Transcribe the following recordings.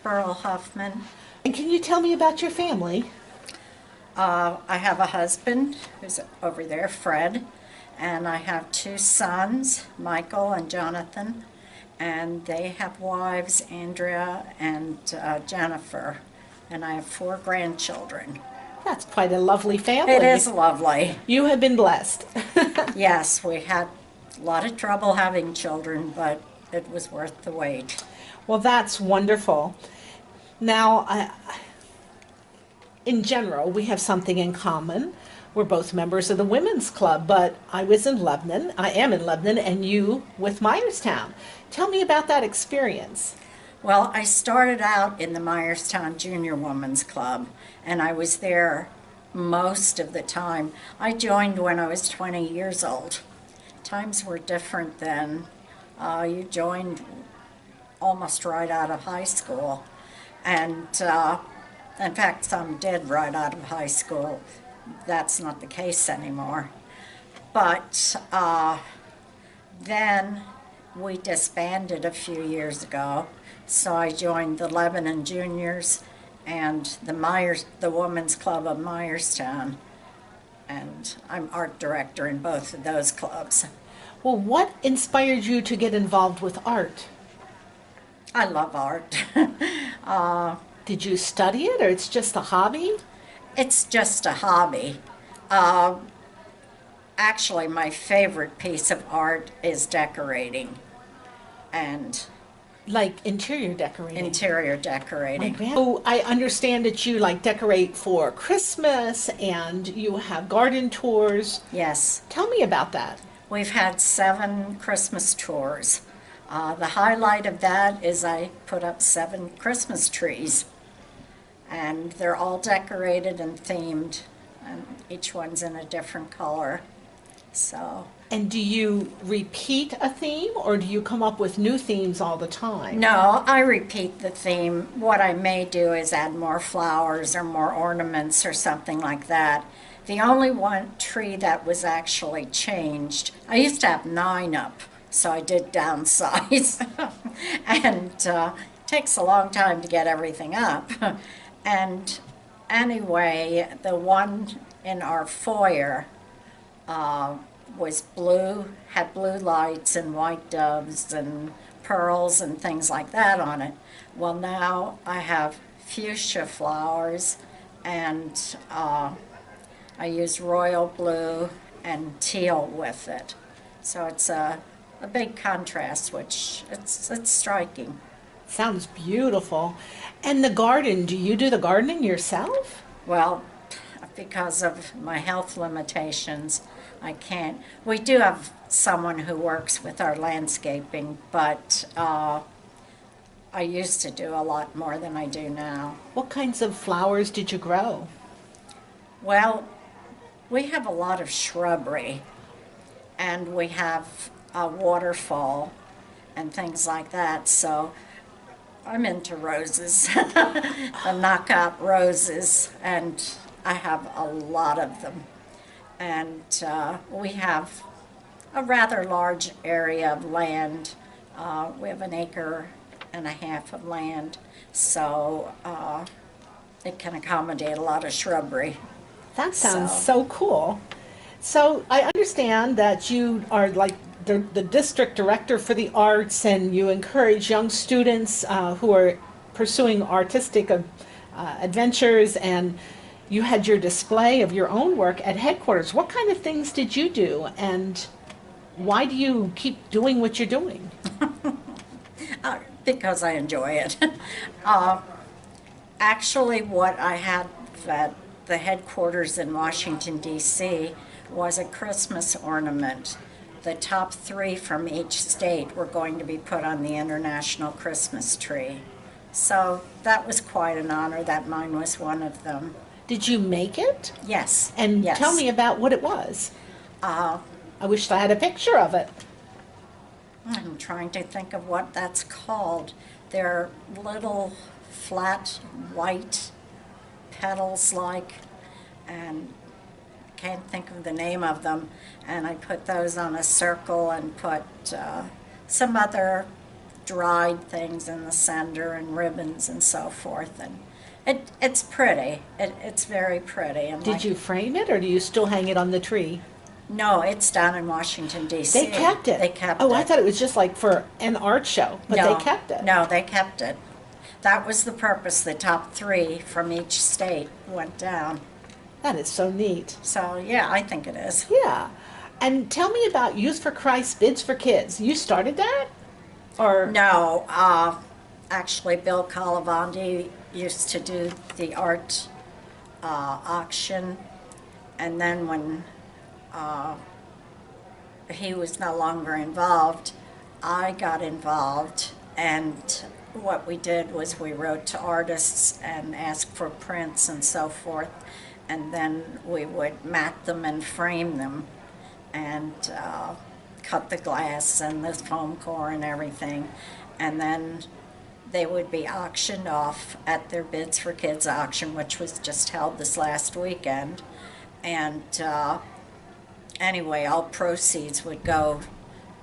Beryl Hoffman. And can you tell me about your family? I have a husband who's over there, Fred, and I have two sons, Michael and Jonathan, and they have wives, Andrea and Jennifer, and I have four grandchildren. That's quite a lovely family. It is lovely. You have been blessed. Yes, we had a lot of trouble having children, but it was worth the wait. Well, that's wonderful. Now, in general, we have something in common. We're both members of the Women's Club, but I was in Lebanon, I am in Lebanon, and you with Myerstown. Tell me about that experience. Well, I started out in the Myerstown Junior Women's Club, and I was there most of the time. I joined when I was 20 years old. Times were different then. You joined almost right out of high school, and in fact, some did right out of high school. That's not the case anymore. But then we disbanded a few years ago, so I joined the Lebanon Juniors and the Women's Club of Myerstown, and I'm art director in both of those clubs. Well, what inspired you to get involved with art? I love art. Did you study it, or it's just a hobby? It's just a hobby. Actually, my favorite piece of art is decorating and Like interior decorating? interior decorating. So I understand that you like decorate for Christmas and you have garden tours. Yes, Tell me about that. we've had 7 Christmas tours. The highlight of that is I put up 7 Christmas trees, and they're all decorated and themed, and each one's in a different color. So, And do you repeat a theme or do you come up with new themes all the time? no, I repeat the theme. What I may do is add more flowers or more ornaments or something like that. The only one tree that was actually changed, I used to have 9 up, so I did downsize. And takes a long time to get everything up. And anyway, the one in our foyer was blue, had blue lights and white doves and pearls and things like that on it. Well, now I have fuchsia flowers, and I use royal blue and teal with it. So it's a big contrast, which it's striking. Sounds beautiful. And the garden, do you do the gardening yourself? Well, because of my health limitations, I can't. We do have someone who works with our landscaping, but I used to do a lot more than I do now. What kinds of flowers did you grow? Well, we have a lot of shrubbery, and we have a waterfall and things like that, so I'm into roses, the knockout roses, and I have a lot of them. And we have a rather large area of land. We have 1.5 acres of land, so it can accommodate a lot of shrubbery. That sounds so cool. So I understand that you are like the district director for the arts, and you encourage young students who are pursuing artistic adventures, and you had your display of your own work at headquarters. What kind of things did you do, and why do you keep doing what you're doing? Because I enjoy it. Actually, what I had at the headquarters in Washington, D.C. was a Christmas ornament. The top 3 from each state were going to be put on the International Christmas tree. So that was quite an honor that mine was one of them. Did you make it? Yes. And yes. tell me about what it was. Uh, I wish I had a picture of it. I'm trying to think of what that's called. They're little flat white petals like, and can't think of the name of them. And I put those on a circle and put some other dried things in the center and ribbons and so forth. And it's pretty. It's very pretty. And Did you frame it, or do you still hang it on the tree? No, it's down in Washington, D.C. They kept it. They kept it. Oh, I thought it was just like for an art show, but No, they kept it. No, they kept it. That was the purpose. The top 3 from each state went down. That is so neat. So, yeah, I think it is. Yeah. And tell me about Youth for Christ Bids for Kids. You started that? Or No, actually, Bill Calavandi used to do the art auction, and then when he was no longer involved, I got involved, and what we did was we wrote to artists and asked for prints and so forth, and then we would mat them and frame them and cut the glass and the foam core and everything, and then they would be auctioned off at their Bids for Kids auction, which was just held this last weekend. And anyway, all proceeds would go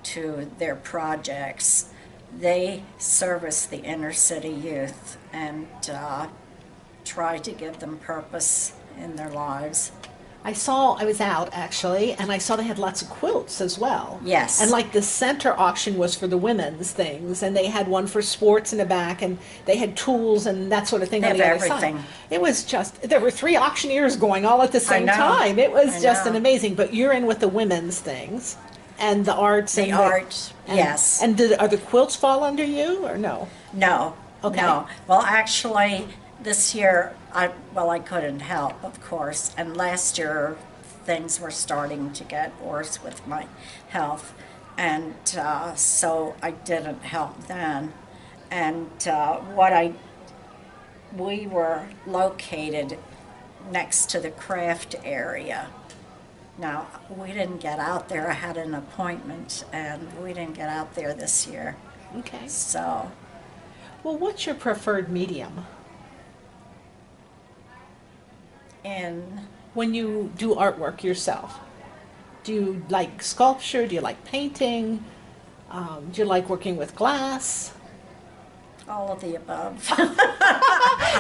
to their projects. They service the inner city youth and try to give them purpose in their lives. I was out actually, and I saw they had lots of quilts as well. Yes. And like the center auction was for the women's things, and they had one for sports in the back, and they had tools and that sort of thing They on the have other everything. side. It was just, there were 3 auctioneers going all at the same know. time. It was I just know. an amazing, but you're in with the women's things and the arts. The and art, and, yes. And are the quilts fall under you or no? No, Okay. no. Well, actually, this year, I couldn't help, of course, and last year things were starting to get worse with my health, and so I didn't help then. And we were located next to the craft area. Now, we didn't get out there. I had an appointment, and we didn't get out there this year. Okay. So, Well, what's your preferred medium in when you do artwork yourself? Do you like sculpture? Do you like painting? Do you like working with glass? all of the above.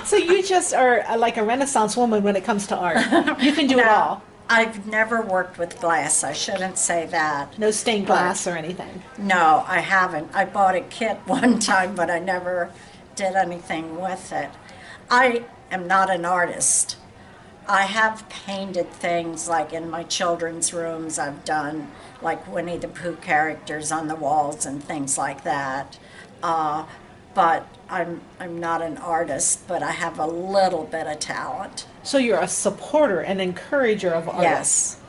So you just are like a Renaissance woman when it comes to art. You can do it No, all. I've never worked with glass. I shouldn't say that. No stained glass or anything. No, I haven't. I bought a kit one time, but I never did anything with it. I am not an artist. I have painted things like in my children's rooms. I've done like Winnie the Pooh characters on the walls and things like that. But I'm not an artist, but I have a little bit of talent. So you're a supporter and encourager of artists. Yes,